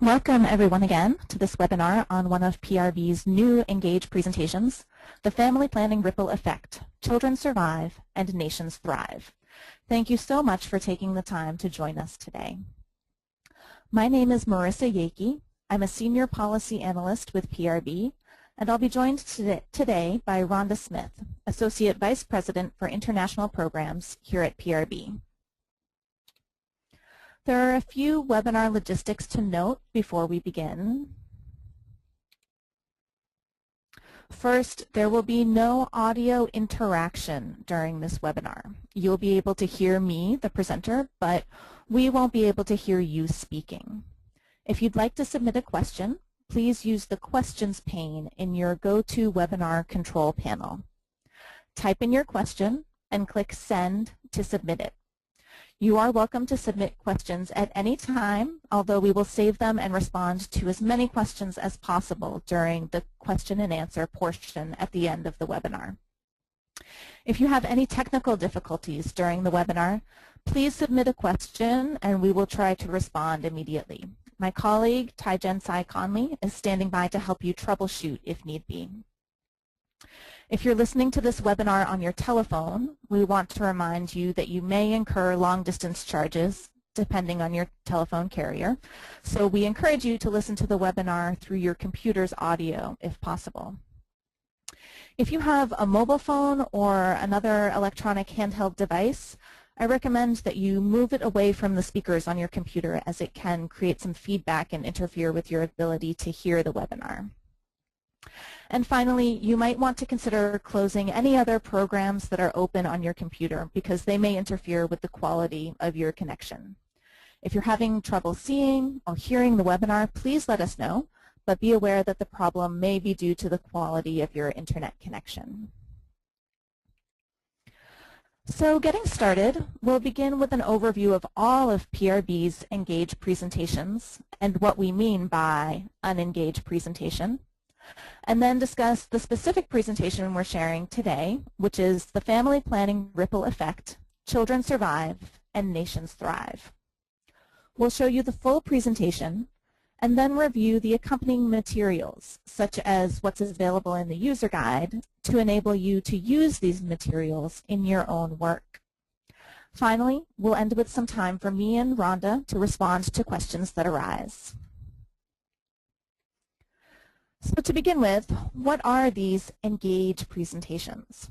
Welcome everyone again to this webinar on one of PRB's new ENGAGE presentations, The Family Planning Ripple Effect, Children Survive and Nations Thrive. Thank you so much for taking the time to join us today. My name is Marissa Yeakey. I'm a Senior Policy Analyst with PRB, and I'll be joined today by Rhonda Smith, Associate Vice President for International Programs here at PRB. There are a few webinar logistics to note before we begin. First, there will be no audio interaction during this webinar. You'll be able to hear me, the presenter, but we won't be able to hear you speaking. If you'd like to submit a question, please use the questions pane in your GoToWebinar control panel. Type in your question and click Send to submit it. You are welcome to submit questions at any time, although we will save them and respond to as many questions as possible during the question and answer portion at the end of the webinar. If you have any technical difficulties during the webinar, please submit a question and we will try to respond immediately. My colleague, Tyjen Sai Conley, is standing by to help you troubleshoot if need be. If you're listening to this webinar on your telephone, we want to remind you that you may incur long-distance charges depending on your telephone carrier. So we encourage you to listen to the webinar through your computer's audio if possible. If you have a mobile phone or another electronic handheld device, I recommend that you move it away from the speakers on your computer, as it can create some feedback and interfere with your ability to hear the webinar. And finally, you might want to consider closing any other programs that are open on your computer, because they may interfere with the quality of your connection. If you're having trouble seeing or hearing the webinar, please let us know, but be aware that the problem may be due to the quality of your internet connection. So getting started, we'll begin with an overview of all of PRB's ENGAGE presentations and what we mean by an ENGAGE presentation, and then discuss the specific presentation we're sharing today, which is the Family Planning Ripple Effect, Children Survive and Nations Thrive. We'll show you the full presentation and then review the accompanying materials, such as what's available in the user guide, to enable you to use these materials in your own work. Finally, we'll end with some time for me and Rhonda to respond to questions that arise. So to begin with, what are these ENGAGE presentations?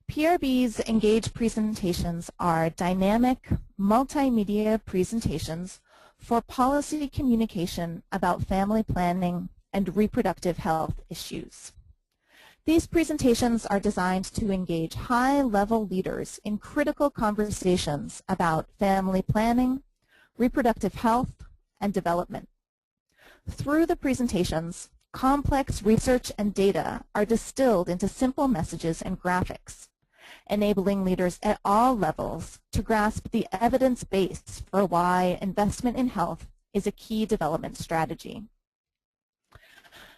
PRB's ENGAGE presentations are dynamic, multimedia presentations for policy communication about family planning and reproductive health issues. These presentations are designed to engage high-level leaders in critical conversations about family planning, reproductive health, and development. Through the presentations, complex research and data are distilled into simple messages and graphics, enabling leaders at all levels to grasp the evidence base for why investment in health is a key development strategy.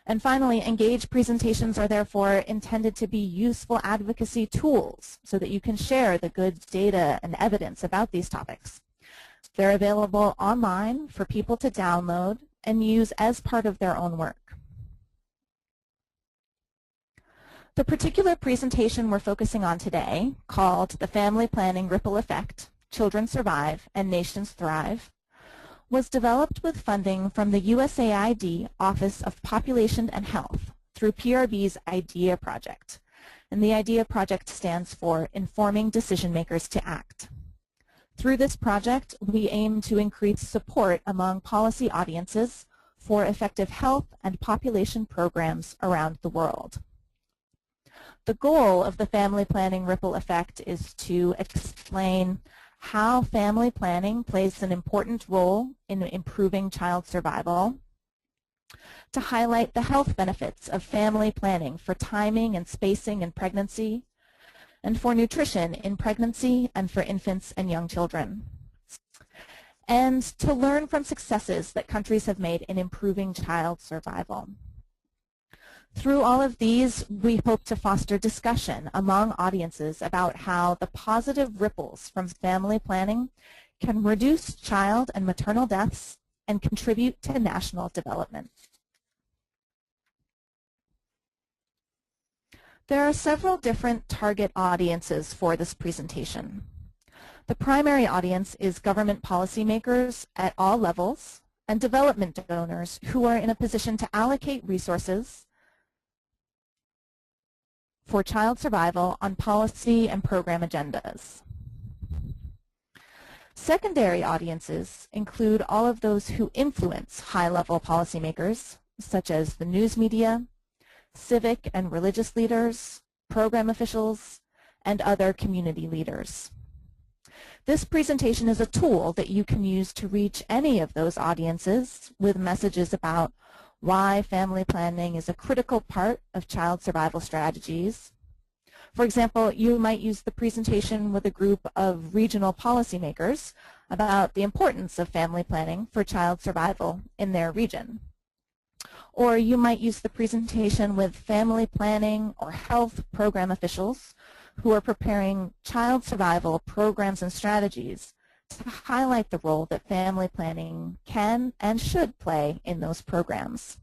And finally, ENGAGE presentations are therefore intended to be useful advocacy tools so that you can share the good data and evidence about these topics. They're available online for people to download and use as part of their own work. The particular presentation we're focusing on today, called The Family Planning Ripple Effect, Children Survive and Nations Thrive, was developed with funding from the USAID Office of Population and Health through PRB's IDEA project. And the IDEA project stands for Informing Decision Makers to Act. Through this project, we aim to increase support among policy audiences for effective health and population programs around the world. The goal of the Family Planning Ripple Effect is to explain how family planning plays an important role in improving child survival, to highlight the health benefits of family planning for timing and spacing in pregnancy, and for nutrition in pregnancy and for infants and young children, and to learn from successes that countries have made in improving child survival. Through all of these, we hope to foster discussion among audiences about how the positive ripples from family planning can reduce child and maternal deaths, and contribute to national development. There are several different target audiences for this presentation. The primary audience is government policymakers at all levels and development donors who are in a position to allocate resources for child survival on policy and program agendas. Secondary audiences include all of those who influence high-level policymakers, such as the news media, civic and religious leaders, program officials, and other community leaders. This presentation is a tool that you can use to reach any of those audiences with messages about why family planning is a critical part of child survival strategies. For example, you might use the presentation with a group of regional policymakers about the importance of family planning for child survival in their region. Or you might use the presentation with family planning or health program officials who are preparing child survival programs and strategies to highlight the role that family planning can and should play in those programs.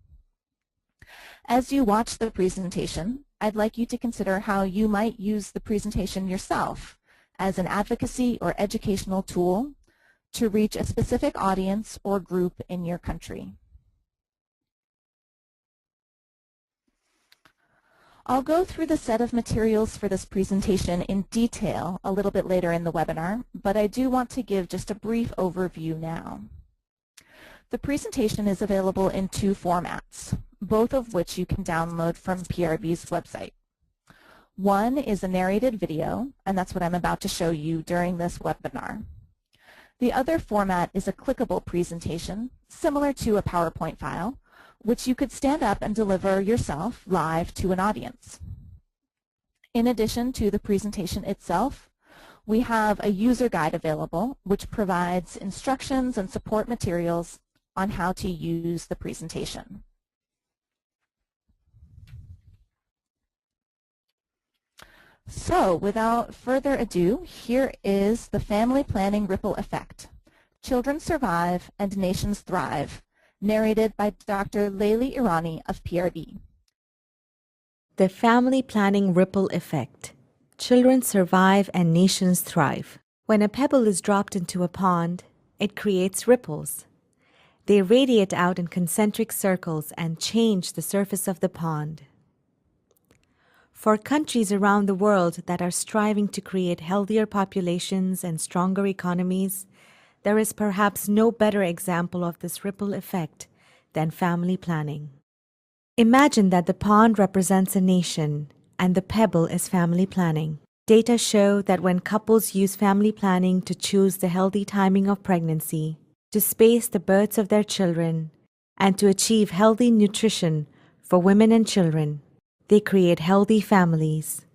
As you watch the presentation, I'd like you to consider how you might use the presentation yourself as an advocacy or educational tool to reach a specific audience or group in your country. I'll go through the set of materials for this presentation in detail a little bit later in the webinar, but I do want to give just a brief overview now. The presentation is available in two formats, both of which you can download from PRB's website. One is a narrated video, and that's what I'm about to show you during this webinar. The other format is a clickable presentation, similar to a PowerPoint file, which you could stand up and deliver yourself live to an audience. In addition to the presentation itself, we have a user guide available which provides instructions and support materials on how to use the presentation. So, without further ado, here is the Family Planning Ripple Effect. Children Survive and Nations Thrive, narrated by Dr. Layli Irani of PRB. The Family Planning Ripple Effect. Children survive and nations thrive. When a pebble is dropped into a pond, it creates ripples. They radiate out in concentric circles and change the surface of the pond. For countries around the world that are striving to create healthier populations and stronger economies, there is perhaps no better example of this ripple effect than family planning. Imagine that the pond represents a nation and the pebble is family planning. Data show that when couples use family planning to choose the healthy timing of pregnancy, to space the births of their children, and to achieve healthy nutrition for women and children, they create healthy families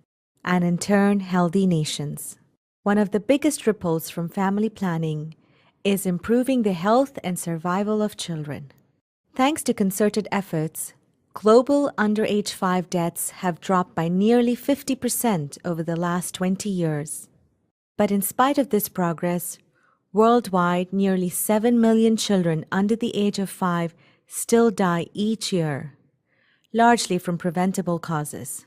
and in turn healthy nations. One of the biggest ripples from family planning is improving the health and survival of children. Thanks to concerted efforts, global under-age 5 deaths have dropped by nearly 50% over the last 20 years. But in spite of this progress, worldwide nearly 7 million children under the age of 5 still die each year, largely from preventable causes.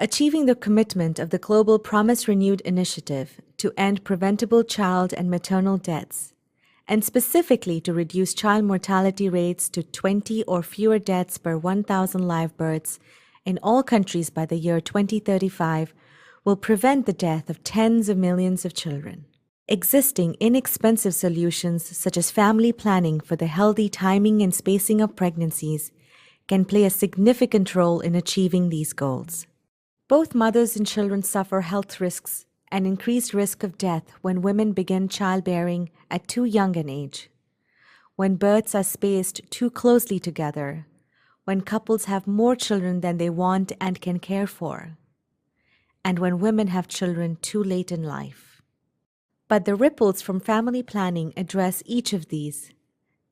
Achieving the commitment of the Global Promise Renewed initiative to end preventable child and maternal deaths, and specifically to reduce child mortality rates to 20 or fewer deaths per 1,000 live births in all countries by the year 2035, will prevent the death of tens of millions of children. Existing inexpensive solutions such as family planning for the healthy timing and spacing of pregnancies can play a significant role in achieving these goals. Both mothers and children suffer health risks and increased risk of death when women begin childbearing at too young an age, when births are spaced too closely together, when couples have more children than they want and can care for, and when women have children too late in life. But the ripples from family planning address each of these,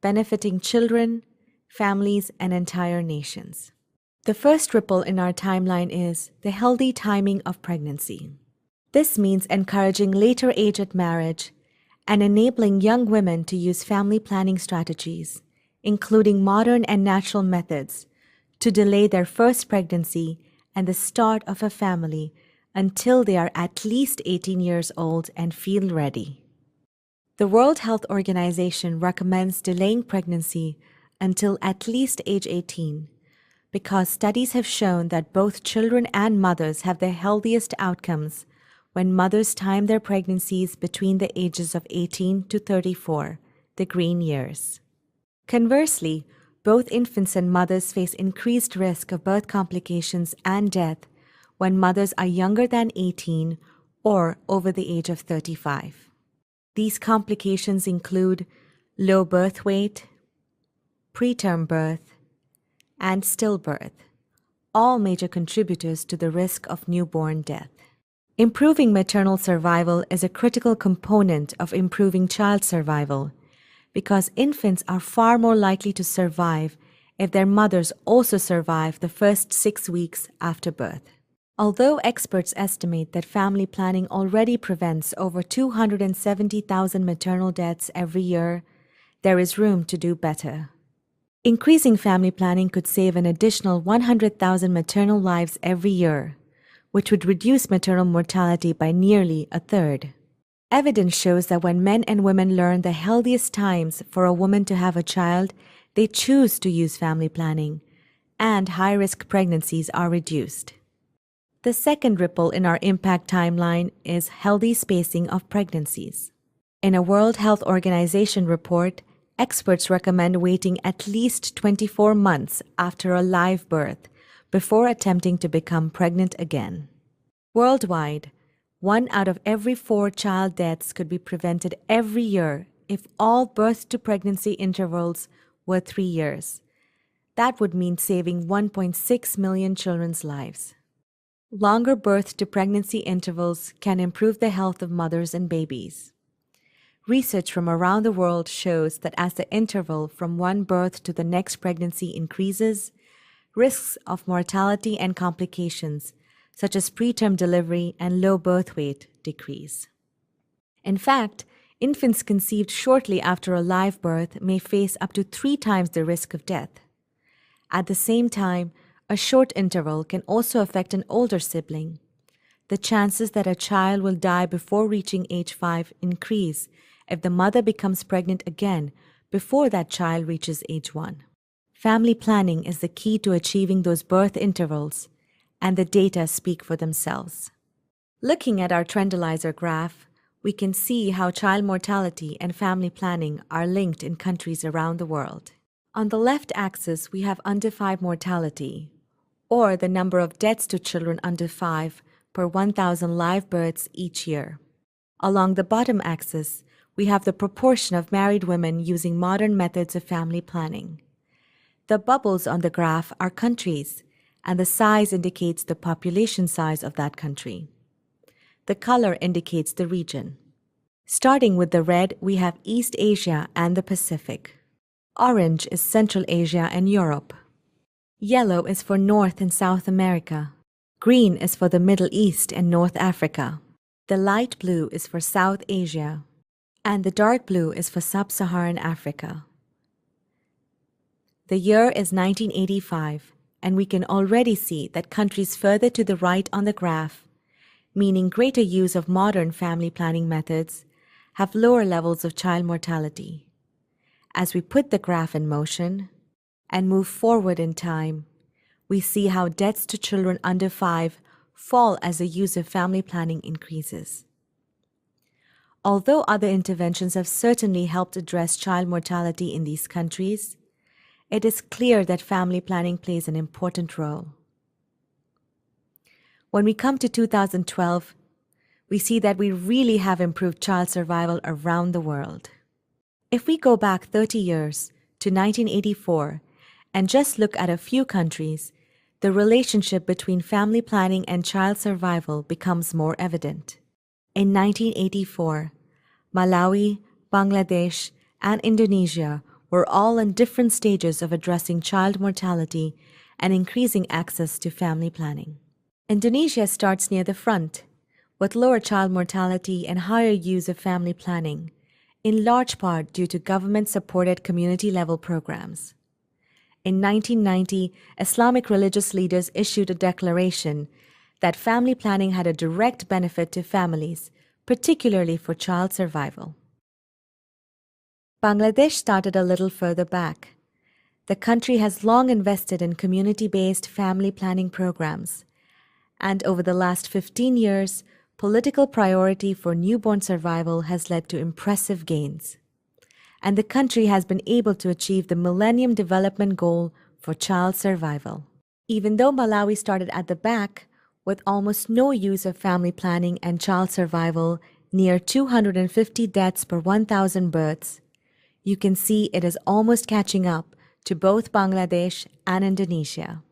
benefiting children, families, and entire nations. The first ripple in our timeline is the healthy timing of pregnancy. This means encouraging later age at marriage and enabling young women to use family planning strategies, including modern and natural methods, to delay their first pregnancy and the start of a family until they are at least 18 years old and feel ready. The World Health Organization recommends delaying pregnancy until at least age 18 because studies have shown that both children and mothers have the healthiest outcomes when mothers time their pregnancies between the ages of 18 to 34, the green years. Conversely, both infants and mothers face increased risk of birth complications and death when mothers are younger than 18 or over the age of 35. These complications include low birth weight, preterm birth, and stillbirth, all major contributors to the risk of newborn death. Improving maternal survival is a critical component of improving child survival because infants are far more likely to survive if their mothers also survive the first 6 weeks after birth. Although experts estimate that family planning already prevents over 270,000 maternal deaths every year, there is room to do better. Increasing family planning could save an additional 100,000 maternal lives every year, which would reduce maternal mortality by nearly a third. Evidence shows that when men and women learn the healthiest times for a woman to have a child, they choose to use family planning, and high-risk pregnancies are reduced. The second ripple in our impact timeline is healthy spacing of pregnancies. In a World Health Organization report, experts recommend waiting at least 24 months after a live birth before attempting to become pregnant again. Worldwide, 1 out of every 4 child deaths could be prevented every year if all birth to pregnancy intervals were 3 years. That would mean saving 1.6 million children's lives. Longer birth to pregnancy intervals can improve the health of mothers and babies. Research from around the world shows that as the interval from one birth to the next pregnancy increases, risks of mortality and complications, such as preterm delivery and low birth weight, decrease. In fact, infants conceived shortly after a live birth may face up to 3 times the risk of death. At the same time, a short interval can also affect an older sibling. The chances that a child will die before reaching age 5 increase if the mother becomes pregnant again before that child reaches age 1. Family planning is the key to achieving those birth intervals, and the data speak for themselves. Looking at our Trendalizer graph, we can see how child mortality and family planning are linked in countries around the world. On the left axis, we have under 5 mortality, or the number of deaths to children under 5 per 1,000 live births each year. Along the bottom axis, we have the proportion of married women using modern methods of family planning. The bubbles on the graph are countries, and the size indicates the population size of that country. The color indicates the region. Starting with the red, we have East Asia and the Pacific. Orange is Central Asia and Europe. Yellow is for North and South America. Green is for the Middle East and North Africa. The light blue is for South Asia, and the dark blue is for Sub-Saharan Africa. The year is 1985, and we can already see that countries further to the right on the graph, meaning greater use of modern family planning methods, have lower levels of child mortality. As we put the graph in motion and move forward in time, we see how deaths to children under 5 fall as the use of family planning increases. Although other interventions have certainly helped address child mortality in these countries, it is clear that family planning plays an important role. When we come to 2012, we see that we really have improved child survival around the world. If we go back 30 years to 1984 and just look at a few countries, the relationship between family planning and child survival becomes more evident. In 1984, Malawi, Bangladesh, and Indonesia were all in different stages of addressing child mortality and increasing access to family planning. Indonesia starts near the front, with lower child mortality and higher use of family planning, in large part due to government-supported community-level programs. In 1990, Islamic religious leaders issued a declaration that family planning had a direct benefit to families, particularly for child survival. Bangladesh started a little further back. The country has long invested in community-based family planning programs, and over the last 15 years, political priority for newborn survival has led to impressive gains. And the country has been able to achieve the Millennium Development Goal for child survival. Even though Malawi started at the back, with almost no use of family planning and child survival, near 250 deaths per 1,000 births, you can see it is almost catching up to both Bangladesh and Indonesia.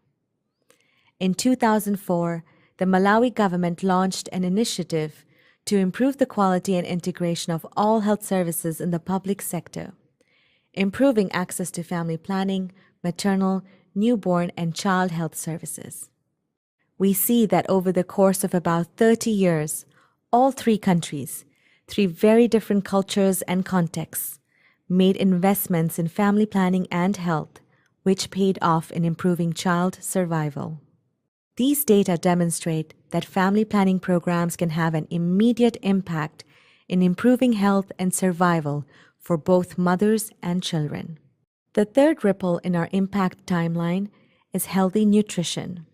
In 2004, the Malawi government launched an initiative to improve the quality and integration of all health services in the public sector, improving access to family planning, maternal, newborn, and child health services. We see that over the course of about 30 years, all three countries, three very different cultures and contexts, made investments in family planning and health, which paid off in improving child survival. These data demonstrate that family planning programs can have an immediate impact in improving health and survival for both mothers and children. The third ripple in our impact timeline is healthy nutrition.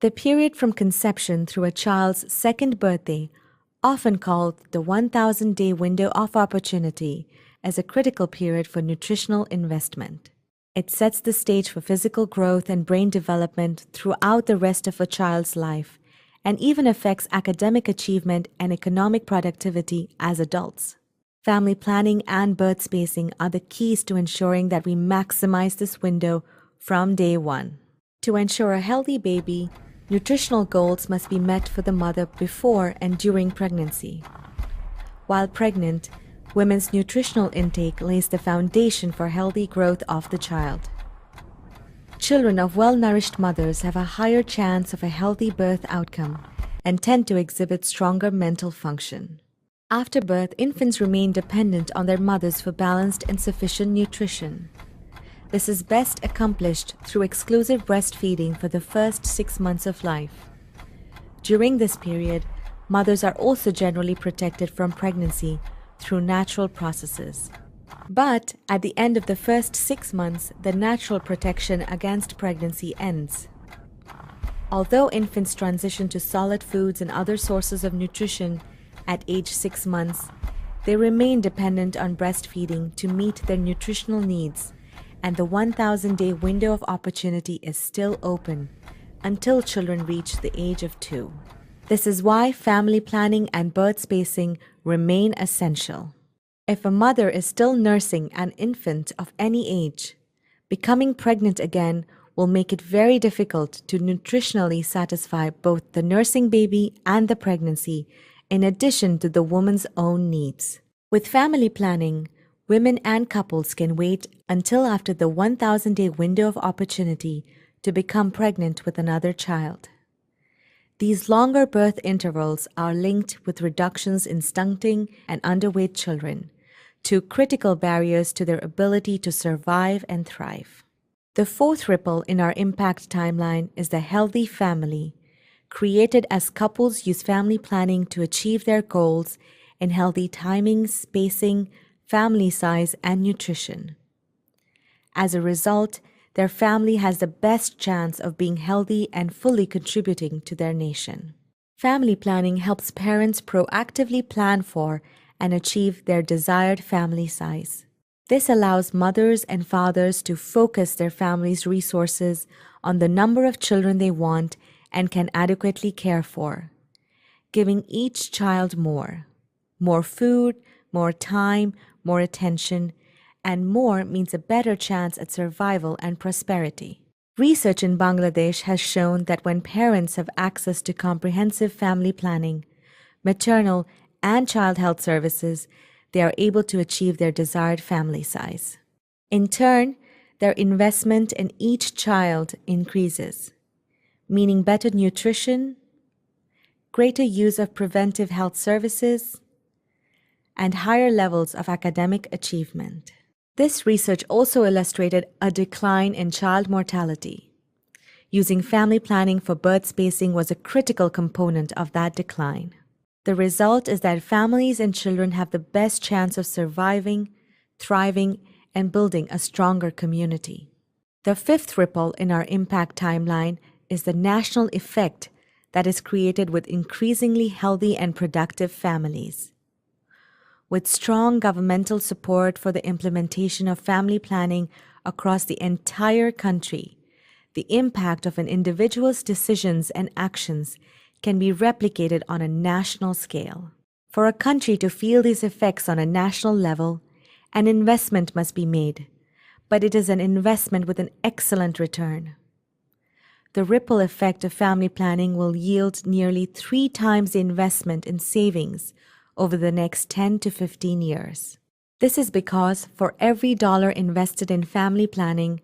The period from conception through a child's second birthday, often called the 1,000-day window of opportunity, is a critical period for nutritional investment. It sets the stage for physical growth and brain development throughout the rest of a child's life, and even affects academic achievement and economic productivity as adults. Family planning and birth spacing are the keys to ensuring that we maximize this window from day one. To ensure a healthy baby, nutritional goals must be met for the mother before and during pregnancy. While pregnant, women's nutritional intake lays the foundation for healthy growth of the child. Children of well-nourished mothers have a higher chance of a healthy birth outcome and tend to exhibit stronger mental function. After birth, infants remain dependent on their mothers for balanced and sufficient nutrition. This is best accomplished through exclusive breastfeeding for the first 6 months of life. During this period, mothers are also generally protected from pregnancy through natural processes. But at the end of the first 6 months, the natural protection against pregnancy ends. Although infants transition to solid foods and other sources of nutrition at age 6 months, they remain dependent on breastfeeding to meet their nutritional needs, and the 1,000-day window of opportunity is still open until children reach the age of 2. This is why family planning and birth spacing remain essential. If a mother is still nursing an infant of any age, becoming pregnant again will make it very difficult to nutritionally satisfy both the nursing baby and the pregnancy, in addition to the woman's own needs. With family planning, women and couples can wait until after the 1,000-day window of opportunity to become pregnant with another child. These longer birth intervals are linked with reductions in stunting and underweight children, two critical barriers to their ability to survive and thrive. The fourth ripple in our impact timeline is the healthy family, created as couples use family planning to achieve their goals in healthy timing, spacing, family size, and nutrition. As a result, their family has the best chance of being healthy and fully contributing to their nation. Family planning helps parents proactively plan for and achieve their desired family size. This allows mothers and fathers to focus their family's resources on the number of children they want and can adequately care for, giving each child more food, more time, more attention, and more means a better chance at survival and prosperity. Research in Bangladesh has shown that when parents have access to comprehensive family planning, maternal and child health services, they are able to achieve their desired family size. In turn, their investment in each child increases, meaning better nutrition, greater use of preventive health services, and higher levels of academic achievement. This research also illustrated a decline in child mortality. Using family planning for birth spacing was a critical component of that decline. The result is that families and children have the best chance of surviving, thriving, and building a stronger community. The fifth ripple in our impact timeline is the national effect that is created with increasingly healthy and productive families. With strong governmental support for the implementation of family planning across the entire country, the impact of an individual's decisions and actions can be replicated on a national scale. For a country to feel these effects on a national level, an investment must be made, but it is an investment with an excellent return. The ripple effect of family planning will yield nearly 3 times the investment in savings over the next 10 to 15 years. This is because for every dollar invested in family planning,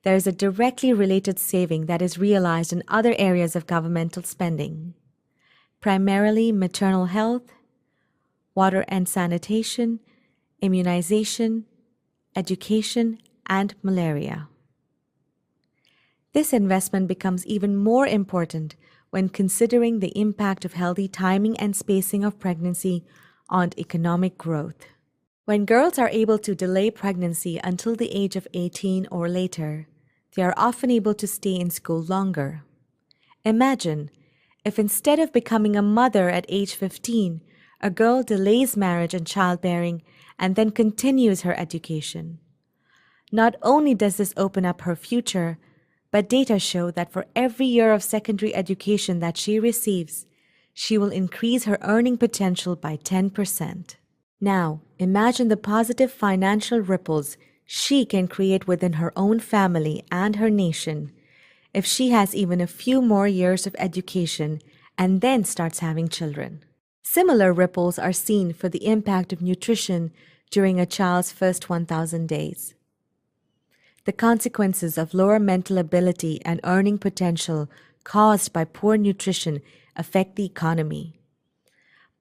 there is a directly related saving that is realized in other areas of governmental spending, primarily maternal health, water and sanitation, immunization, education, and malaria. This investment becomes even more important when considering the impact of healthy timing and spacing of pregnancy on economic growth. When girls are able to delay pregnancy until the age of 18 or later, they are often able to stay in school longer. Imagine if instead of becoming a mother at age 15, a girl delays marriage and childbearing and then continues her education. Not only does this open up her future, but data show that for every year of secondary education that she receives, she will increase her earning potential by 10%. Now, imagine the positive financial ripples she can create within her own family and her nation if she has even a few more years of education and then starts having children. Similar ripples are seen for the impact of nutrition during a child's first 1,000 days. The consequences of lower mental ability and earning potential caused by poor nutrition affect the economy.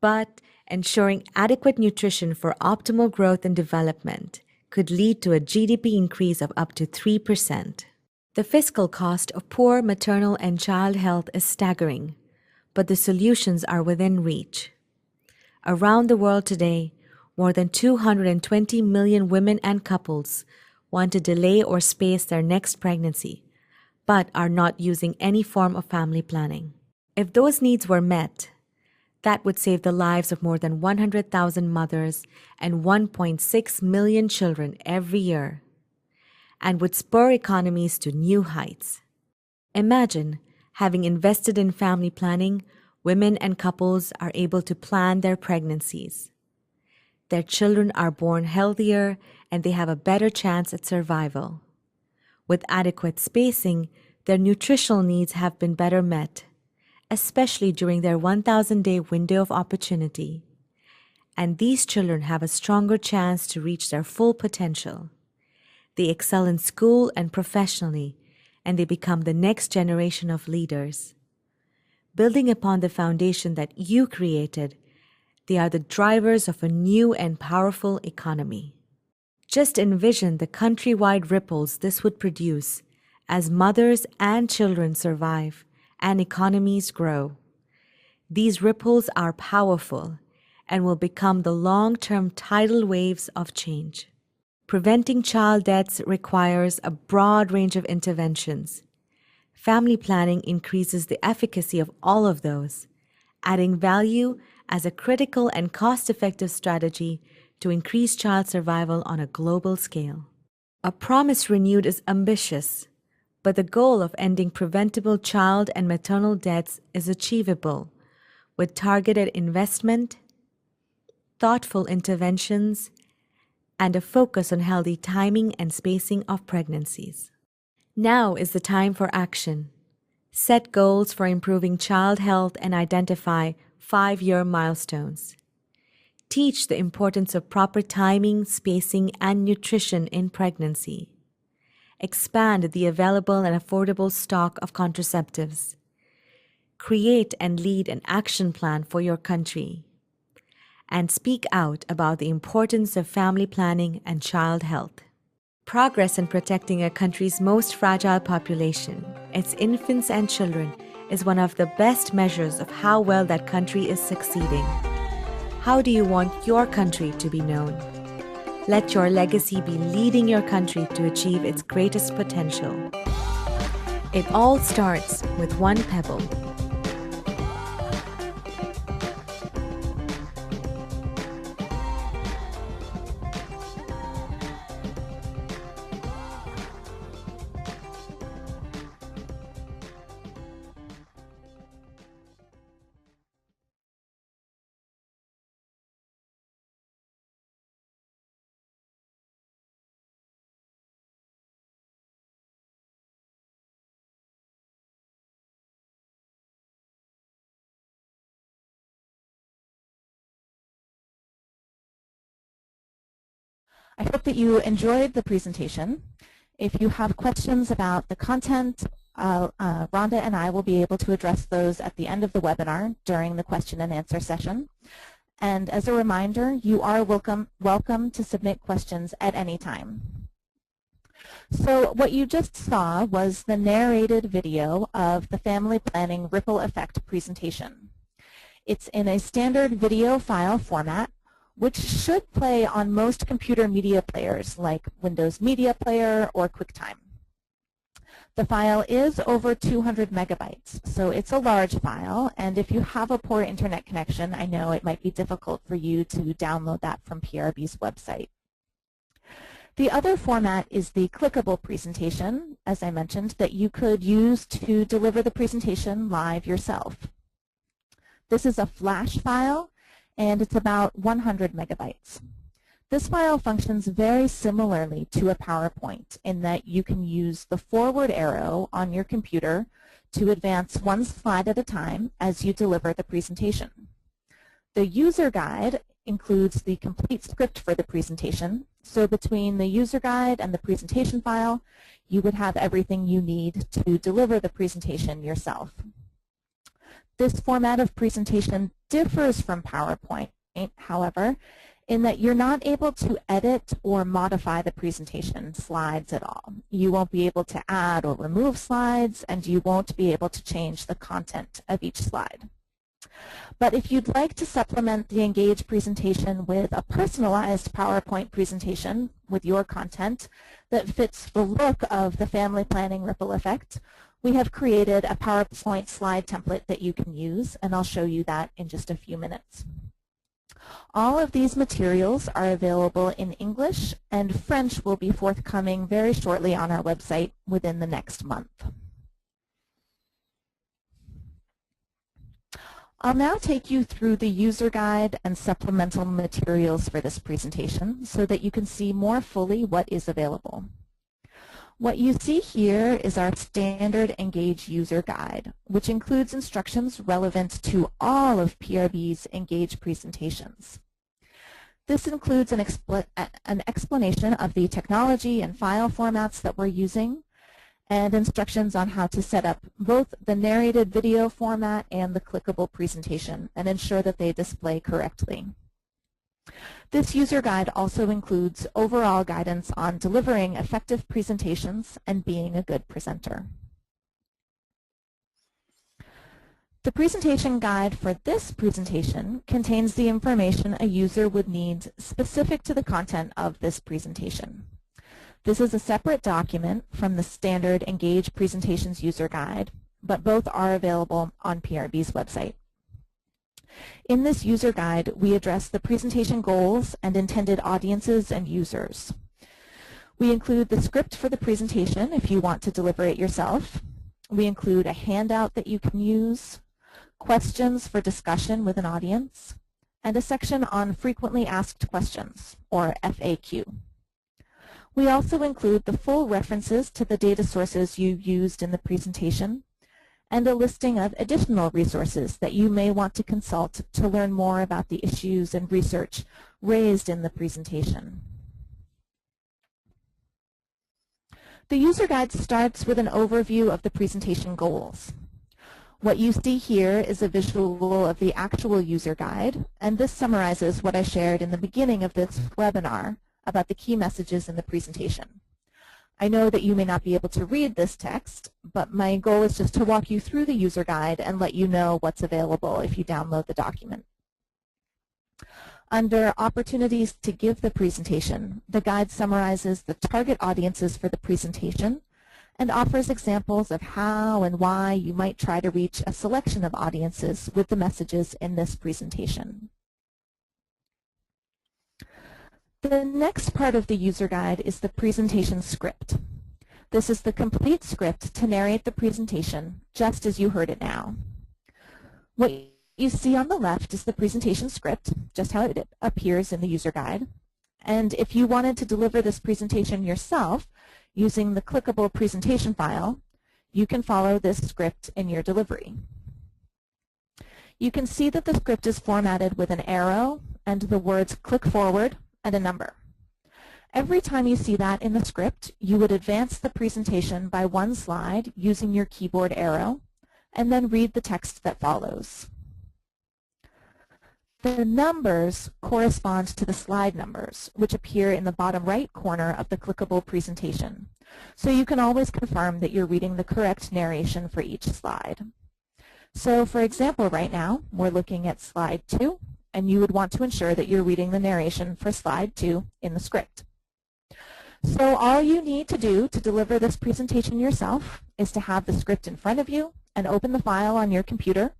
But ensuring adequate nutrition for optimal growth and development could lead to a GDP increase of up to 3%. The fiscal cost of poor maternal and child health is staggering, but the solutions are within reach. Around the world today, more than 220 million women and couples want to delay or space their next pregnancy, but are not using any form of family planning. If those needs were met, that would save the lives of more than 100,000 mothers and 1.6 million children every year, and would spur economies to new heights. Imagine, having invested in family planning, women and couples are able to plan their pregnancies. Their children are born healthier and they have a better chance at survival. With adequate spacing, their nutritional needs have been better met, especially during their 1,000-day window of opportunity. And these children have a stronger chance to reach their full potential. They excel in school and professionally, and they become the next generation of leaders. Building upon the foundation that you created, they are the drivers of a new and powerful economy. Just envision the countrywide ripples this would produce as mothers and children survive and economies grow. These ripples are powerful and will become the long-term tidal waves of change. Preventing child deaths requires a broad range of interventions. Family planning increases the efficacy of all of those, adding value as a critical and cost-effective strategy to increase child survival on a global scale. A promise renewed is ambitious, but the goal of ending preventable child and maternal deaths is achievable with targeted investment, thoughtful interventions, and a focus on healthy timing and spacing of pregnancies. Now is the time for action. Set goals for improving child health and identify 5-year milestones. Teach the importance of proper timing, spacing, and nutrition in pregnancy. Expand the available and affordable stock of contraceptives. Create and lead an action plan for your country. and speak out about the importance of family planning and child health. Progress in protecting a country's most fragile population, its infants and children, is one of the best measures of how well that country is succeeding. How do you want your country to be known? Let your legacy be leading your country to achieve its greatest potential. It all starts with one pebble. I hope that you enjoyed the presentation. If you have questions about the content, Rhonda and I will be able to address those at the end of the webinar during the question and answer session. And as a reminder, you are welcome to submit questions at any time. So what you just saw was the narrated video of the Family Planning Ripple Effect presentation. It's in a standard video file format, which should play on most computer media players like Windows Media Player or QuickTime. The file is over 200 megabytes, so it's a large file, and if you have a poor internet connection, I know it might be difficult for you to download that from PRB's website. The other format is the clickable presentation, as I mentioned, that you could use to deliver the presentation live yourself. This is a Flash file, and it's about 100 megabytes. This file functions very similarly to a PowerPoint in that you can use the forward arrow on your computer to advance one slide at a time as you deliver the presentation. The user guide includes the complete script for the presentation, so between the user guide and the presentation file, you would have everything you need to deliver the presentation yourself. This format of presentation differs from PowerPoint, however, in that you're not able to edit or modify the presentation slides at all. You won't be able to add or remove slides, and you won't be able to change the content of each slide. But if you'd like to supplement the ENGAGE presentation with a personalized PowerPoint presentation with your content that fits the look of the Family Planning Ripple Effect, we have created a PowerPoint slide template that you can use, and I'll show you that in just a few minutes. All of these materials are available in English, and French will be forthcoming very shortly on our website within the next month. I'll now take you through the user guide and supplemental materials for this presentation so that you can see more fully what is available. What you see here is our standard ENGAGE user guide, which includes instructions relevant to all of PRB's ENGAGE presentations. This includes an explanation of the technology and file formats that we're using, and instructions on how to set up both the narrated video format and the clickable presentation and ensure that they display correctly. This user guide also includes overall guidance on delivering effective presentations and being a good presenter. The presentation guide for this presentation contains the information a user would need specific to the content of this presentation. This is a separate document from the standard ENGAGE presentations user guide, but both are available on PRB's website. In this user guide, we address the presentation goals and intended audiences and users. We include the script for the presentation if you want to deliver it yourself. We include a handout that you can use, questions for discussion with an audience, and a section on frequently asked questions, or FAQ. We also include the full references to the data sources you used in the presentation and a listing of additional resources that you may want to consult to learn more about the issues and research raised in the presentation. The user guide starts with an overview of the presentation goals. What you see here is a visual of the actual user guide, and this summarizes what I shared in the beginning of this webinar about the key messages in the presentation. I know that you may not be able to read this text, but my goal is just to walk you through the user guide and let you know what's available if you download the document. Under Opportunities to Give the Presentation, the guide summarizes the target audiences for the presentation and offers examples of how and why you might try to reach a selection of audiences with the messages in this presentation. The next part of the user guide is the presentation script. This is the complete script to narrate the presentation just as you heard it now. What you see on the left is the presentation script, just how it appears in the user guide. And if you wanted to deliver this presentation yourself using the clickable presentation file, you can follow this script in your delivery. You can see that the script is formatted with an arrow and the words "click forward" and a number. Every time you see that in the script, you would advance the presentation by one slide using your keyboard arrow and then read the text that follows. The numbers correspond to the slide numbers, which appear in the bottom right corner of the clickable presentation. So you can always confirm that you're reading the correct narration for each slide. So for example, right now, we're looking at slide 2, and you would want to ensure that you're reading the narration for slide 2 in the script. So all you need to do to deliver this presentation yourself is to have the script in front of you and open the file on your computer.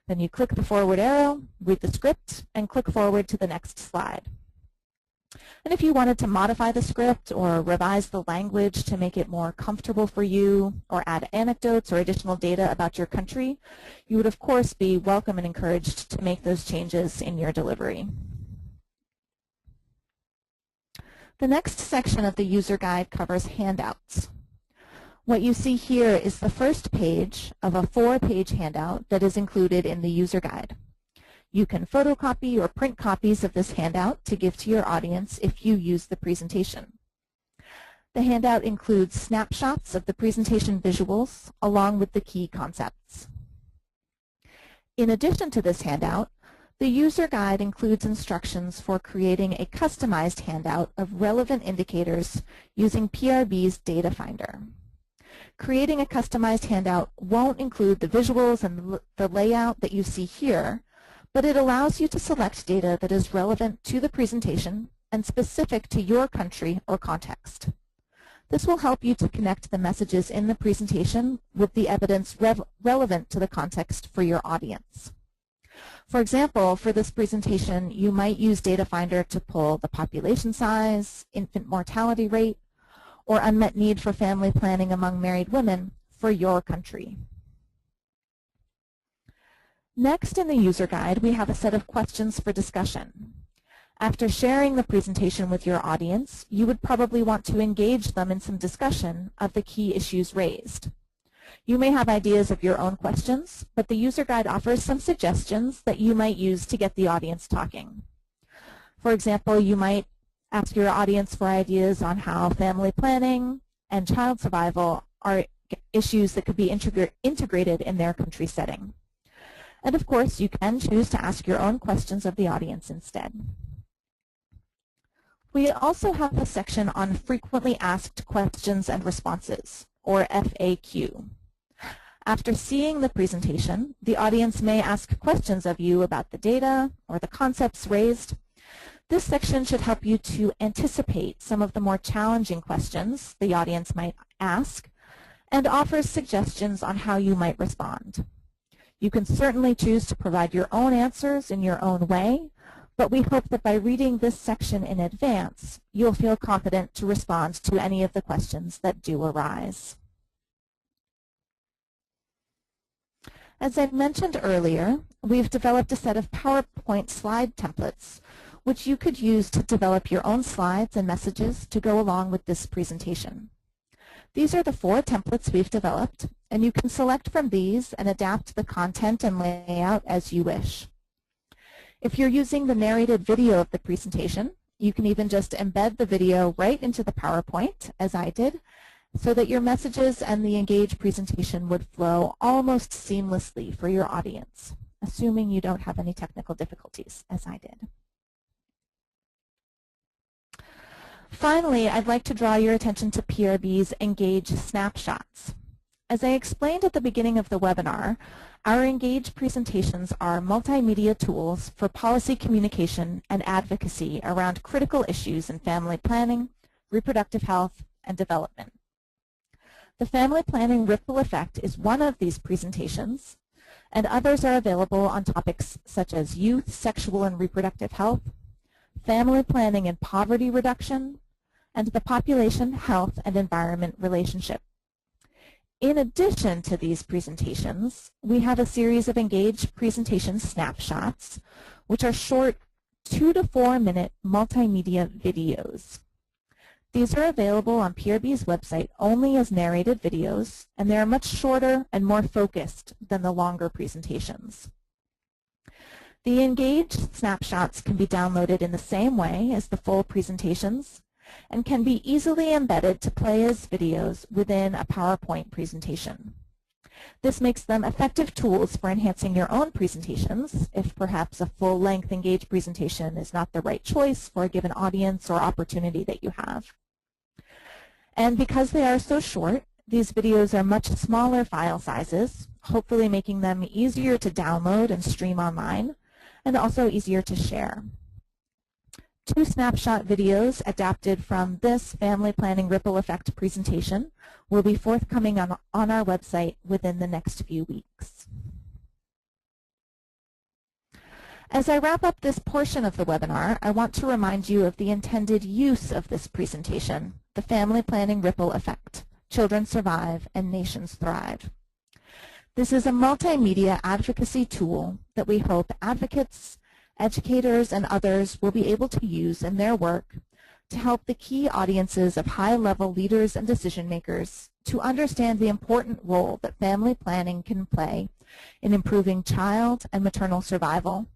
Then you click the forward arrow, read the script, and click forward to the next slide. And if you wanted to modify the script or revise the language to make it more comfortable for you or add anecdotes or additional data about your country, you would of course be welcome and encouraged to make those changes in your delivery. The next section of the user guide covers handouts. What you see here is the first page of a 4-page handout that is included in the user guide. You can photocopy or print copies of this handout to give to your audience if you use the presentation. The handout includes snapshots of the presentation visuals along with the key concepts. In addition to this handout, the user guide includes instructions for creating a customized handout of relevant indicators using PRB's Data Finder. Creating a customized handout won't include the visuals and the layout that you see here, but it allows you to select data that is relevant to the presentation and specific to your country or context. This will help you to connect the messages in the presentation with the evidence relevant to the context for your audience. For example, for this presentation, you might use Data Finder to pull the population size, infant mortality rate, or unmet need for family planning among married women for your country. Next in the user guide, we have a set of questions for discussion. After sharing the presentation with your audience, you would probably want to engage them in some discussion of the key issues raised. You may have ideas of your own questions, but the user guide offers some suggestions that you might use to get the audience talking. For example, you might ask your audience for ideas on how family planning and child survival are issues that could be integrated in their country setting. And of course, you can choose to ask your own questions of the audience instead. We also have a section on frequently asked questions and responses, or FAQ. After seeing the presentation, the audience may ask questions of you about the data or the concepts raised. This section should help you to anticipate some of the more challenging questions the audience might ask and offers suggestions on how you might respond. You can certainly choose to provide your own answers in your own way, but we hope that by reading this section in advance, you'll feel confident to respond to any of the questions that do arise. As I mentioned earlier, we've developed a set of PowerPoint slide templates which you could use to develop your own slides and messages to go along with this presentation. These are the 4 templates we've developed, and you can select from these and adapt the content and layout as you wish. If you're using the narrated video of the presentation, you can even just embed the video right into the PowerPoint, as I did, so that your messages and the ENGAGE presentation would flow almost seamlessly for your audience, assuming you don't have any technical difficulties, as I did. Finally, I'd like to draw your attention to PRB's ENGAGE snapshots. As I explained at the beginning of the webinar, our ENGAGE presentations are multimedia tools for policy communication and advocacy around critical issues in family planning, reproductive health, and development. The Family Planning Ripple Effect is one of these presentations, and others are available on topics such as youth, sexual and reproductive health, family planning and poverty reduction, and the population, health, and environment relationship. In addition to these presentations, we have a series of ENGAGE presentation snapshots, which are short 2 to 4 minute multimedia videos. These are available on PRB's website only as narrated videos, and they are much shorter and more focused than the longer presentations. The ENGAGE snapshots can be downloaded in the same way as the full presentations and can be easily embedded to play as videos within a PowerPoint presentation. This makes them effective tools for enhancing your own presentations if perhaps a full-length ENGAGE presentation is not the right choice for a given audience or opportunity that you have. And because they are so short, these videos are much smaller file sizes, hopefully making them easier to download and stream online, and also easier to share. 2 snapshot videos adapted from this Family Planning Ripple Effect presentation will be forthcoming on our website within the next few weeks. As I wrap up this portion of the webinar, I want to remind you of the intended use of this presentation, the Family Planning Ripple Effect, Children Survive and Nations Thrive. This is a multimedia advocacy tool that we hope advocates, educators, and others will be able to use in their work to help the key audiences of high-level leaders and decision-makers to understand the important role that family planning can play in improving child and maternal survival,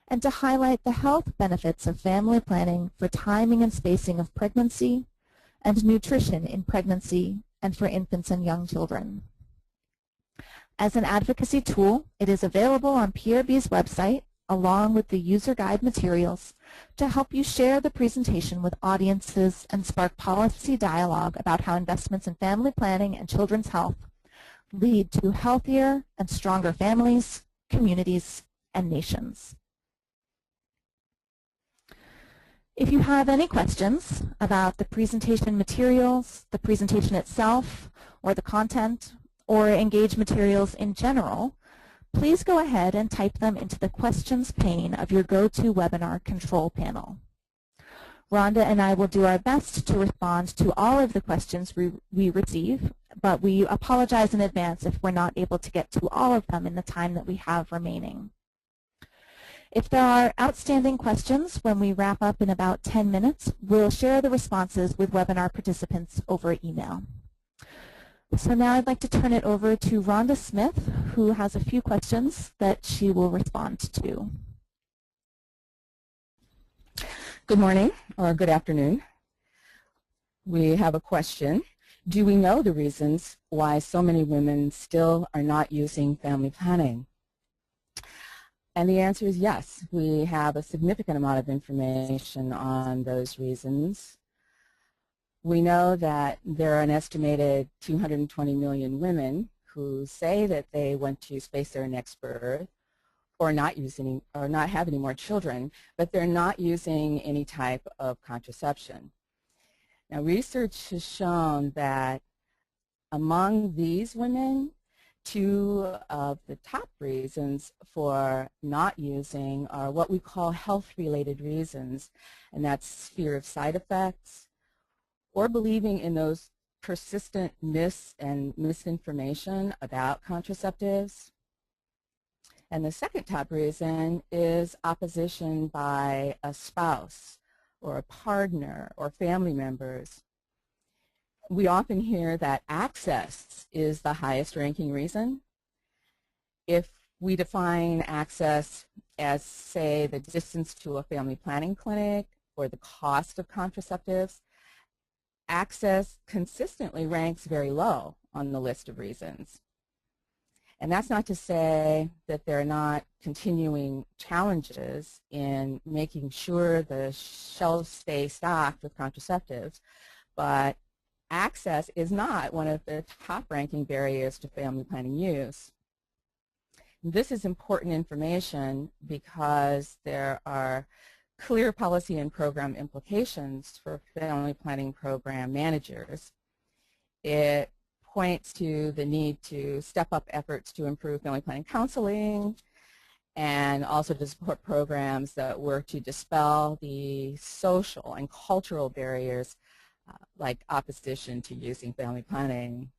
and to highlight the health benefits of family planning for timing and spacing of pregnancy and nutrition in pregnancy and for infants and young children. As an advocacy tool, it is available on PRB's website along with the user guide materials to help you share the presentation with audiences and spark policy dialogue about how investments in family planning and children's health lead to healthier and stronger families, communities, and nations. If you have any questions about the presentation materials, the presentation itself, or the content, or ENGAGE materials in general, please go ahead and type them into the questions pane of your GoToWebinar control panel. Rhonda and I will do our best to respond to all of the questions we receive, but we apologize in advance if we're not able to get to all of them in the time that we have remaining. If there are outstanding questions when we wrap up in about 10 minutes, we'll share the responses with webinar participants over email. So now I'd like to turn it over to Rhonda Smith, who has a few questions that she will respond to. Good morning or good afternoon. We have a question. Do we know the reasons why so many women still are not using family planning? And the answer is yes. We have a significant amount of information on those reasons. We know that there are an estimated 220 million women who say that they want to space their next birth or not have any more children, but they're not using any type of contraception. Now, research has shown that among these women, 2 of the top reasons for not using are what we call health-related reasons, and that's fear of side effects, or believing in those persistent myths and misinformation about contraceptives. And the second top reason is opposition by a spouse or a partner or family members. We often hear that access is the highest ranking reason. If we define access as, say, the distance to a family planning clinic or the cost of contraceptives, access consistently ranks very low on the list of reasons. And that's not to say that there are not continuing challenges in making sure the shelves stay stocked with contraceptives, but access is not one of the top-ranking barriers to family planning use. This is important information because there are clear policy and program implications for family planning program managers. It points to the need to step up efforts to improve family planning counseling and also to support programs that work to dispel the social and cultural barriers like opposition to using family planning.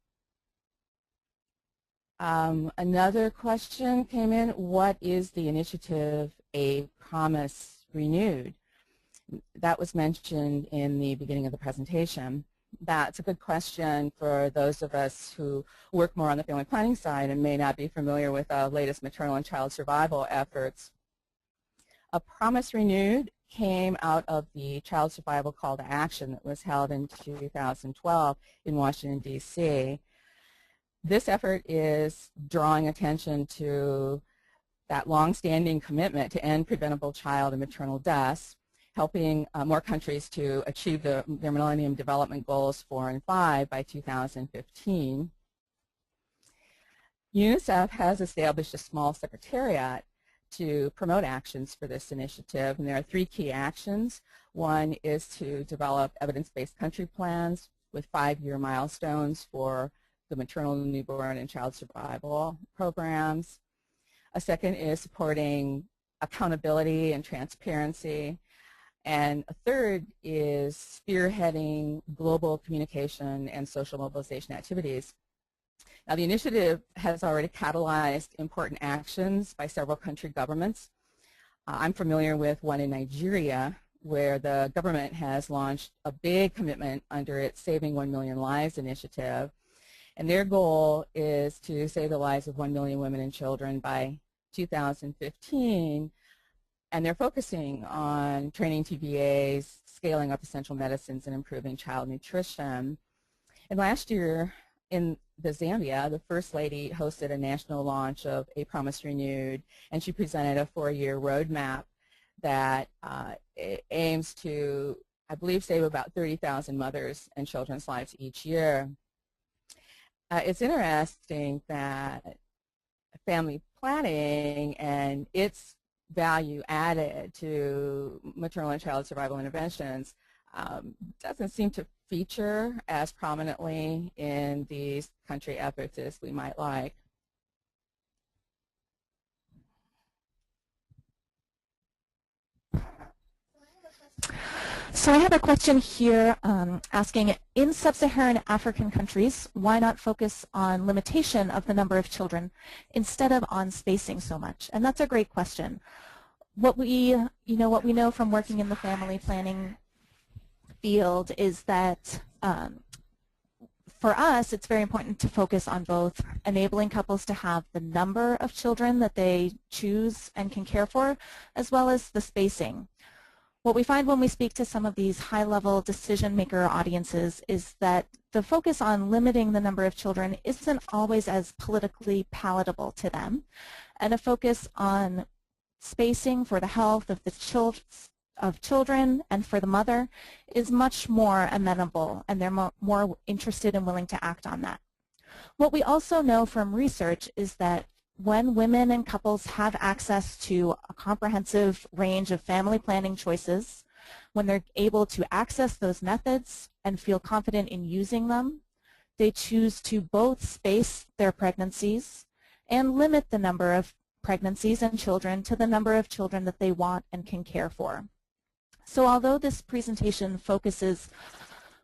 Another question came in: what is the initiative A Promise Renewed? That was mentioned in the beginning of the presentation. That's a good question for those of us who work more on the family planning side and may not be familiar with the latest maternal and child survival efforts. A Promise Renewed came out of the Child Survival Call to Action that was held in 2012 in Washington, D.C. This effort is drawing attention to that long-standing commitment to end preventable child and maternal deaths, helping more countries to achieve their Millennium Development Goals 4 and 5 by 2015. UNICEF has established a small secretariat to promote actions for this initiative, and there are 3 key actions. One is to develop evidence-based country plans with 5-year milestones for the maternal, newborn, and child survival programs. A second is supporting accountability and transparency. And a third is spearheading global communication and social mobilization activities. Now, the initiative has already catalyzed important actions by several country governments. I'm familiar with one in Nigeria, where the government has launched a big commitment under its Saving 1 Million Lives initiative. And their goal is to save the lives of 1 million women and children by 2015. And they're focusing on training TBAs, scaling up essential medicines, and improving child nutrition. And last year in Zambia, the First Lady hosted a national launch of A Promise Renewed, and she presented a 4-year roadmap that aims to, I believe, save about 30,000 mothers and children's lives each year. It's interesting that family planning and its value added to maternal and child survival interventions doesn't seem to feature as prominently in these country efforts as we might like. So I have a question here asking, in sub-Saharan African countries, why not focus on limitation of the number of children instead of on spacing so much? And that's a great question. What we know from working in the family planning field is that for us, it's very important to focus on both enabling couples to have the number of children that they choose and can care for, as well as the spacing. What we find when we speak to some of these high-level decision-maker audiences is that the focus on limiting the number of children isn't always as politically palatable to them, and a focus on spacing for the health of the children and for the mother is much more amenable, and they're more interested and willing to act on that. What we also know from research is that when women and couples have access to a comprehensive range of family planning choices, when they're able to access those methods and feel confident in using them, they choose to both space their pregnancies and limit the number of pregnancies and children to the number of children that they want and can care for. So although this presentation focuses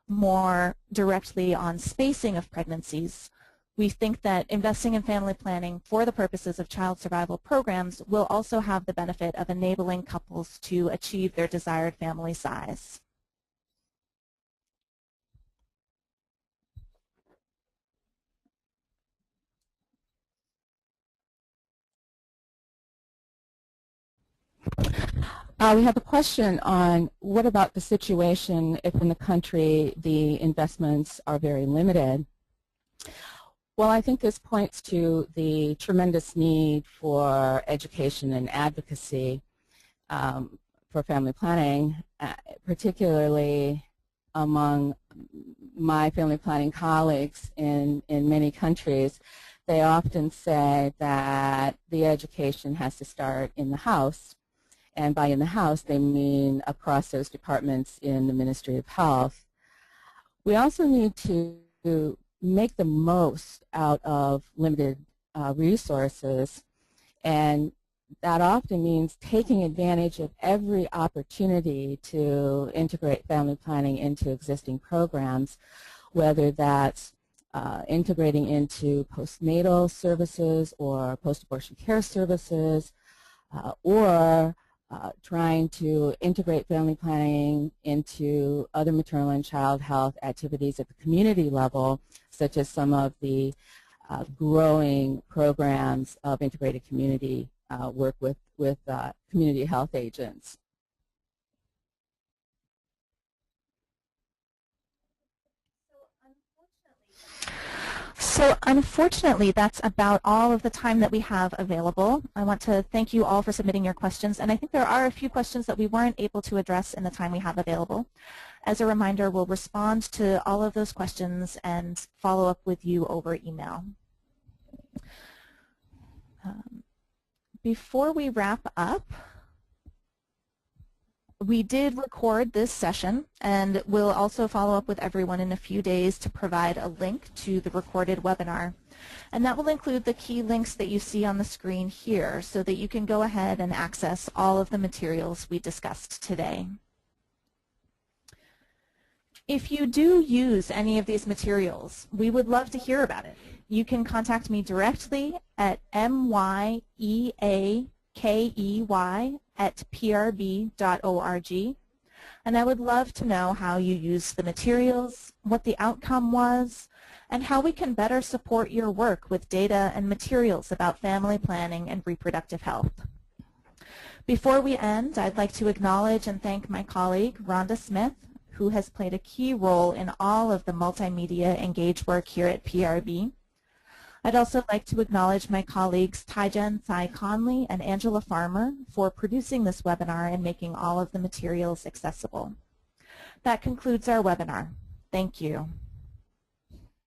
more directly on spacing of pregnancies, we think that investing in family planning for the purposes of child survival programs will also have the benefit of enabling couples to achieve their desired family size. We have a question on what about the situation if in the country the investments are very limited? Well, I think this points to the tremendous need for education and advocacy for family planning, particularly among my family planning colleagues in many countries. They often say that the education has to start in the house. And by in the house, they mean across those departments in the Ministry of Health. We also need to make the most out of limited resources, and that often means taking advantage of every opportunity to integrate family planning into existing programs, whether that's integrating into postnatal services or post-abortion care services, or trying to integrate family planning into other maternal and child health activities at the community level, such as some of the growing programs of integrated community work with community health agents. So unfortunately, that's about all of the time that we have available. I want to thank you all for submitting your questions, and I think there are a few questions that we weren't able to address in the time we have available. As a reminder, we'll respond to all of those questions and follow up with you over email. Before we wrap up, we did record this session, and we'll also follow up with everyone in a few days to provide a link to the recorded webinar. And that will include the key links that you see on the screen here so that you can go ahead and access all of the materials we discussed today. If you do use any of these materials, we would love to hear about it. You can contact me directly at myeakey@prb.org, and I would love to know how you used the materials, what the outcome was, and how we can better support your work with data and materials about family planning and reproductive health. Before we end, I'd like to acknowledge and thank my colleague, Rhonda Smith, who has played a key role in all of the multimedia ENGAGE work here at PRB. I'd also like to acknowledge my colleagues Tyjen Tsai Conley and Angela Farmer for producing this webinar and making all of the materials accessible. That concludes our webinar. Thank you.